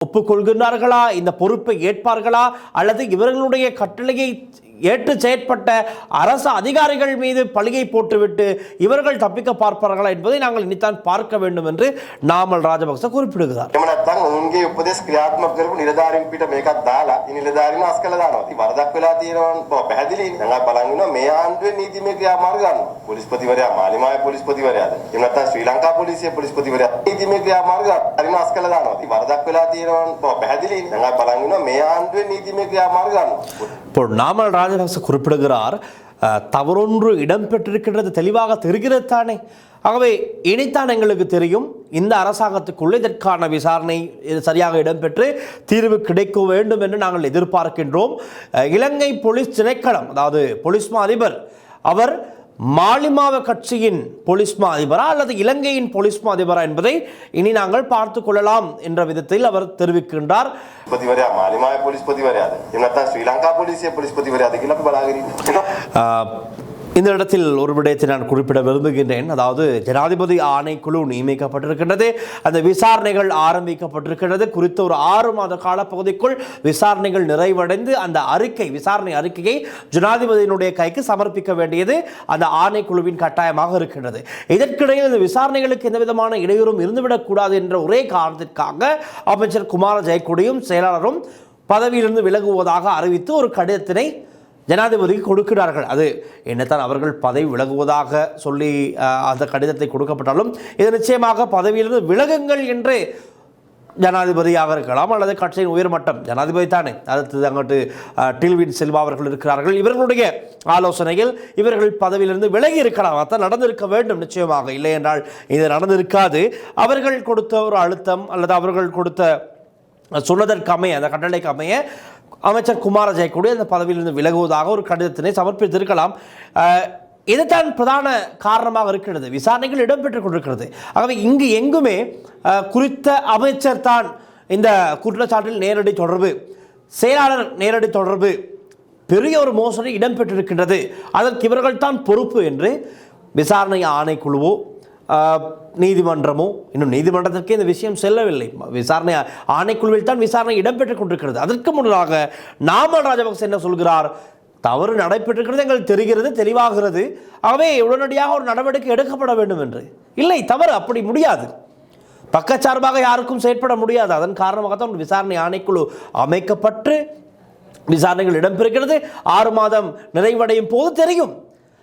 ஒப்புக்கொள்கிறார்களா, இந்த பொறுப்பை ஏற்பார்களா, அல்லது இவர்களுடைய கட்டளையை ஏற்று செயற்பட்ட அரசு அதிகாரிகள் மீது பழியை போட்டுவிட்டு இவர்கள் தப்பிக்க பார்ப்பார்களா என்பதை நாங்கள் இனித்தான் பார்க்க வேண்டும் என்று நாமல் ராஜபக்ச குறிப்பிடுகிறார். උන්ගේ උපදෙස් ක්‍රියාත්මක කරපු නිලධාරීන් පිට මේකක් දාලා ඉතින් නිලධාරීන් අස් කළා දානවා. ඉතින් වරදක් වෙලා තියෙනවා පැහැදිලිනේ. දැන් බලන් ඉන්නවා මේ ආණ්ඩුවේ නීතිමය ක්‍රියාමාර්ග ගන්නවා. පොලිස්පතිවරයා මාලිමාවේ පොලිස්පතිවරයාද එහෙම නැත්නම් ශ්‍රී ලංකා පොලිසියේ පොලිස්පතිවරයා නීතිමය ක්‍රියාමාර්ග හරිම අස් කළා දානවා. ඉතින් වරදක් වෙලා තියෙනවා පැහැදිලිනේ. දැන් බලන් ඉන්නවා මේ ආණ්ඩුවේ නීතිමය ක්‍රියාමාර්ග ගන්නවා. இப்போ நாமல் ராஜபக்ச குறிப்பிடுகிறார், தவறொன்று இடம்பெற்றிருக்கின்றது தெளிவாக தெரிகிறது தானே. ஆகவே இனித்தான் எங்களுக்கு தெரியும் இந்த அரசாங்கத்துக்குள்ளே இதற்கான விசாரணை சரியாக இடம்பெற்று தீர்வு கிடைக்க வேண்டும் என்று நாங்கள் எதிர்பார்க்கின்றோம். இலங்கை போலீஸ் திணைக்களம், அதாவது போலீஸ் மா அதிபர், அவர் மாலிமாவ கட்சியின் போலீஸ் மா அதிபரா அல்லது இலங்கையின் போலீஸ் மா அதிபரா என்பதை இனி நாங்கள் பார்த்துக் கொள்ளலாம் என்ற விதத்தில் அவர் தெரிவிக்கின்றார். මාලිමාවේ පොලිස්පතිවරයාද එහෙම නැත්නම් ශ්‍රී ලංකා පොලිසියේ පොලිස්පතිවරයාද කියලා අපි බලාගෙන ඉන්නවා. இந்த இடத்தில் ஒரு விடயத்தை நான் குறிப்பிட விரும்புகின்றேன். அதாவது ஜனாதிபதி ஆணைக்குழு நியமிக்கப்பட்டிருக்கின்றது, அந்த விசாரணைகள் ஆரம்பிக்கப்பட்டிருக்கின்றது. குறித்த ஒரு 6 மாத காலப்பகுதிக்குள் விசாரணைகள் நிறைவடைந்து அந்த விசாரணை அறிக்கையை ஜனாதிபதியினுடைய கைக்கு சமர்ப்பிக்க வேண்டியது அந்த ஆணைக்குழுவின் கட்டாயமாக இருக்கின்றது. இதற்கிடையில் இந்த விசாரணைகளுக்கு எந்த விதமான இடையூறும் இருந்துவிடக்கூடாது என்ற ஒரே காரணத்திற்காக அமைச்சர் குமார ஜெயக்கொடியும் செயலாளரும் பதவியிலிருந்து விலகுவதாக அறிவித்து ஒரு கடிதத்தினை ஜனாதிபதிக்கு கொடுக்கிறார்கள். அது என்னத்தான் அவர்கள் பதவி விலகுவதாக சொல்லி அந்த கடிதத்தை கொடுக்கப்பட்டாலும் இது நிச்சயமாக பதவியிலிருந்து விலகுங்கள் என்று ஜனாதிபதியாக இருக்கலாம் அல்லது கட்சியின் உயர்மட்டம் ஜனாதிபதி தானே, அடுத்து அங்கிட்டு டில்வின் செல்வா அவர்கள் இருக்கிறார்கள். இவர்களுடைய ஆலோசனையில் இவர்கள் பதவியிலிருந்து விலகி இருக்கலாம். அதான் நடந்திருக்க வேண்டும் நிச்சயமாக, இல்லை என்றால் இது நடந்திருக்காது. அவர்கள் கொடுத்த ஒரு அழுத்தம் அல்லது அவர்கள் கொடுத்த சொன்னதற்கு அமைய, அந்த கட்டளைக்கு அமைய அமைச்சர் குமார ஜெயக்கொடி அந்த பதவியிலிருந்து விலகுவதாக ஒரு கடிதத்தினை சமர்ப்பித்திருக்கலாம். இதுதான் பிரதான காரணமாக இருக்கிறது. விசாரணைகள் இடம்பெற்றுக் கொண்டிருக்கிறது. ஆகவே இங்கு எங்குமே குறித்த அமைச்சர் தான் இந்த குற்றச்சாட்டில் நேரடி தொடர்பு, செயலாளர் நேரடி தொடர்பு, பெரிய ஒரு மோசடி இடம்பெற்றிருக்கின்றது, அதற்கு இவர்கள் தான் பொறுப்பு என்று விசாரணை ஆணைக்குழுவோ நீதிமன்றமோ, இன்னும் நீதிமன்றத்திற்கே இந்த விஷயம் செல்லவில்லை, விசாரணை ஆணைக்குழுவில் தான் விசாரணை இடம்பெற்றுக் கொண்டிருக்கிறது. அதற்கு முன்னதாக நாமல் ராஜபக்ச என்ன சொல்கிறார், தவறு நடைபெற்றிருக்கிறது எங்களுக்கு தெரிகிறது, தெளிவாகிறது, ஆகவே உடனடியாக ஒரு நடவடிக்கை எடுக்கப்பட வேண்டும் என்று. இல்லை, தவறு அப்படி முடியாது, பக்கச்சார்பாக யாருக்கும் செயற்பட முடியாது. அதன் காரணமாகத்தான் ஒரு விசாரணை ஆணைக்குழு அமைக்கப்பட்டு விசாரணைகள் இடம்பெறுகிறது. 6 மாதம் நிறைவடையும் போது தெரியும்